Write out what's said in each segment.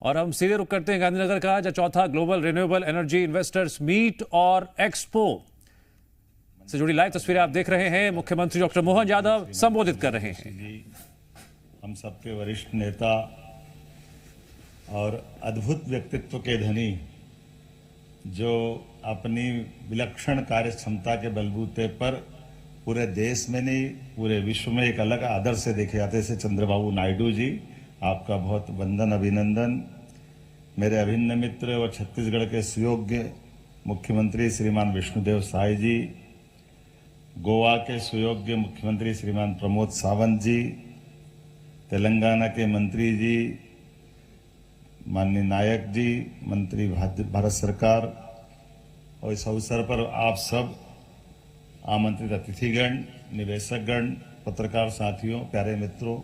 और हम सीधे रुक करते हैं गांधीनगर का, जहां चौथा global renewable energy investors meet और एक्सपो से जुड़ी लाइव तस्वीरें आप देख रहे हैं। मुख्यमंत्री डॉक्टर मोहन यादव संबोधित कर रहे हैं। हम सबके वरिष्ठ नेता और अद्भुत व्यक्तित्व के धनी, जो अपनी विलक्षण कार्य क्षमता के बलबूते पर पूरे देश में नहीं पूरे विश्व में एक अलग आदर से देखे जाते थे चंद्रबाबू नायडू जी, आपका बहुत वंदन अभिनंदन। मेरे अभिन्न मित्र और छत्तीसगढ़ के सुयोग्य मुख्यमंत्री श्रीमान विष्णुदेव साय जी, गोवा के सुयोग्य मुख्यमंत्री श्रीमान प्रमोद सावंत जी, तेलंगाना के मंत्री जी माननीय नायक जी, मंत्री भारत सरकार, और इस अवसर पर आप सब आमंत्रित अतिथिगण, निवेशकगण, पत्रकार साथियों, प्यारे मित्रों,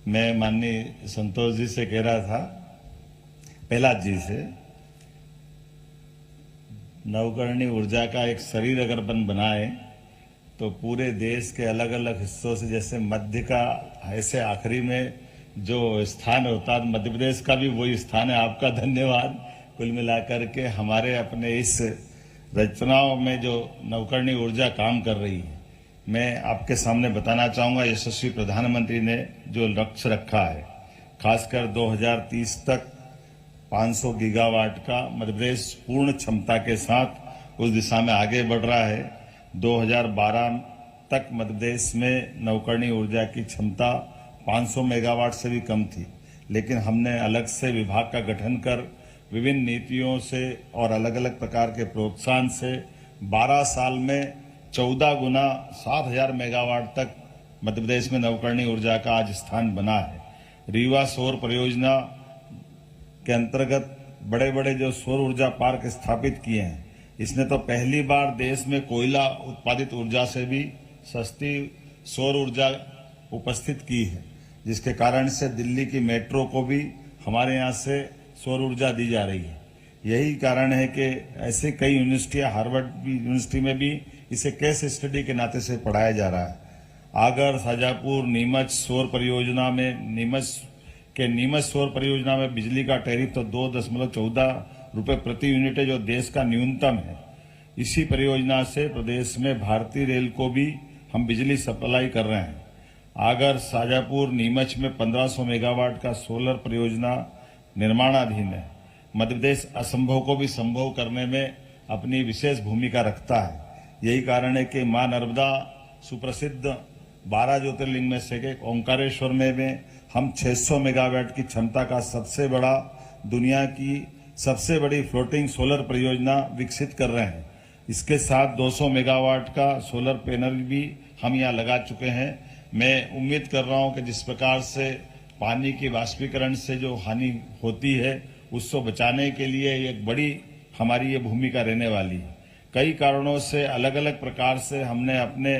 मैं माननीय संतोष जी से कह रहा था, प्रहलाद जी से, नवकरणीय ऊर्जा का एक शरीर अगर बनाए तो पूरे देश के अलग अलग हिस्सों से, जैसे मध्य का ऐसे आखिरी में जो स्थान होता है, मध्य प्रदेश का भी वही स्थान है। आपका धन्यवाद। कुल मिलाकर के हमारे अपने इस रचनाओं में जो नवकरणीय ऊर्जा काम कर रही है, मैं आपके सामने बताना चाहूंगा, यशस्वी प्रधानमंत्री ने जो लक्ष्य रखा है, खासकर 2030 तक 500 गीगावाट का मध्य प्रदेश पूर्ण क्षमता के साथ उस दिशा में आगे बढ़ रहा है। 2012 तक मध्य प्रदेश में नवकरणीय ऊर्जा की क्षमता 500 मेगावाट से भी कम थी, लेकिन हमने अलग से विभाग का गठन कर विभिन्न नीतियों से और अलग अलग प्रकार के प्रोत्साहन से 12 साल में 14 गुना 7,000 मेगावाट तक मध्य प्रदेश में नवकरणीय ऊर्जा का आज स्थान बना है। रीवा सौर परियोजना के अंतर्गत बड़े बड़े जो सौर ऊर्जा पार्क स्थापित किए हैं, इसने तो पहली बार देश में कोयला उत्पादित ऊर्जा से भी सस्ती सौर ऊर्जा उपस्थित की है, जिसके कारण से दिल्ली की मेट्रो को भी हमारे यहाँ से सौर ऊर्जा दी जा रही है। यही कारण है कि ऐसे कई यूनिवर्सिटियां, हार्वर्ड यूनिवर्सिटी में भी इसे केस स्टडी के नाते से पढ़ाया जा रहा है। आगर, शाजापुर, नीमच सौर परियोजना में नीमच सौर परियोजना में बिजली का टैरिफ तो 2.14 रुपए प्रति यूनिट है, जो देश का न्यूनतम है। इसी परियोजना से प्रदेश में भारतीय रेल को भी हम बिजली सप्लाई कर रहे हैं। आगर, शाजापुर, नीमच में 1500 मेगावाट का सोलर परियोजना निर्माणाधीन है। मध्य प्रदेश असंभव को भी संभव करने में अपनी विशेष भूमिका रखता है। यही कारण है कि मां नर्मदा सुप्रसिद्ध 12 ज्योतिर्लिंग में से एक ओंकारेश्वर में हम 600 मेगावाट की क्षमता का दुनिया की सबसे बड़ी फ्लोटिंग सोलर परियोजना विकसित कर रहे हैं। इसके साथ 200 मेगावाट का सोलर पैनल भी हम यहाँ लगा चुके हैं। मैं उम्मीद कर रहा हूँ कि जिस प्रकार से पानी की वाष्पीकरण से जो हानि होती है, उसको बचाने के लिए एक बड़ी हमारी ये भूमिका रहने वाली है। कई कारणों से अलग अलग प्रकार से हमने अपने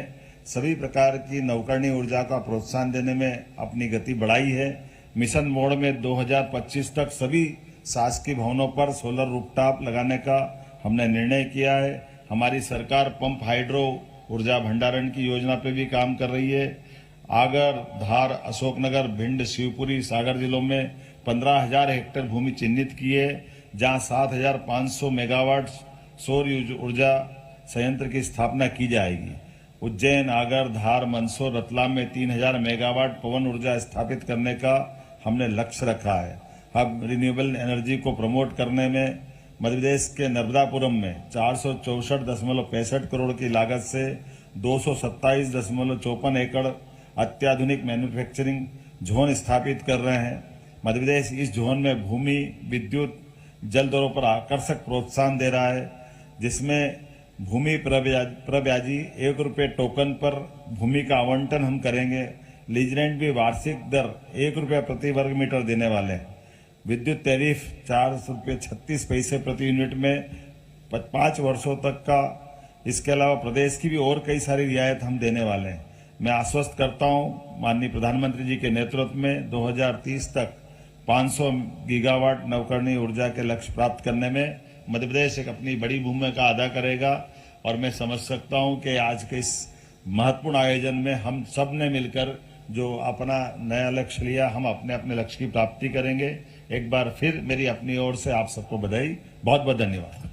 सभी प्रकार की नवकरणीय ऊर्जा का प्रोत्साहन देने में अपनी गति बढ़ाई है। मिशन मोड में 2025 तक सभी शासकीय भवनों पर सोलर रूफटॉप लगाने का हमने निर्णय किया है। हमारी सरकार पंप हाइड्रो ऊर्जा भंडारण की योजना पर भी काम कर रही है। आगर, धार, अशोकनगर, भिंड, शिवपुरी, सागर जिलों में 15,000 हेक्टेयर भूमि चिन्हित की है, जहां 7,500 मेगावाट सौर ऊर्जा संयंत्र की स्थापना की जाएगी। उज्जैन, आगर, धार, मंदसौर, रतलाम में 3,000 मेगावाट पवन ऊर्जा स्थापित करने का हमने लक्ष्य रखा है। अब रिन्यूएबल एनर्जी को प्रमोट करने में मध्य प्रदेश के नर्मदापुरम में 464.65 करोड़ की लागत से 227.54 एकड़ अत्याधुनिक मैन्युफैक्चरिंग जोन स्थापित कर रहे हैं। मध्य प्रदेश इस जोन में भूमि, विद्युत, जल दरों पर आकर्षक प्रोत्साहन दे रहा है, जिसमें भूमि प्रब्याजी 1 रुपये टोकन पर भूमि का आवंटन हम करेंगे। लीज रेंट भी वार्षिक दर 1 रुपया प्रति वर्ग मीटर देने वाले हैं। विद्युत टैरिफ 4.36 रुपये प्रति यूनिट में 5 वर्षों तक का। इसके अलावा प्रदेश की भी और कई सारी रियायत हम देने वाले हैं। मैं आश्वस्त करता हूं, माननीय प्रधानमंत्री जी के नेतृत्व में 2030 तक 500 गीगावाट नवकरणीय ऊर्जा के लक्ष्य प्राप्त करने में मध्य प्रदेश एक अपनी बड़ी भूमिका अदा करेगा। और मैं समझ सकता हूं कि आज के इस महत्वपूर्ण आयोजन में हम सब ने मिलकर जो अपना नया लक्ष्य लिया, हम अपने अपने लक्ष्य की प्राप्ति करेंगे। एक बार फिर मेरी अपनी ओर से आप सबको बधाई, बहुत बहुत धन्यवाद।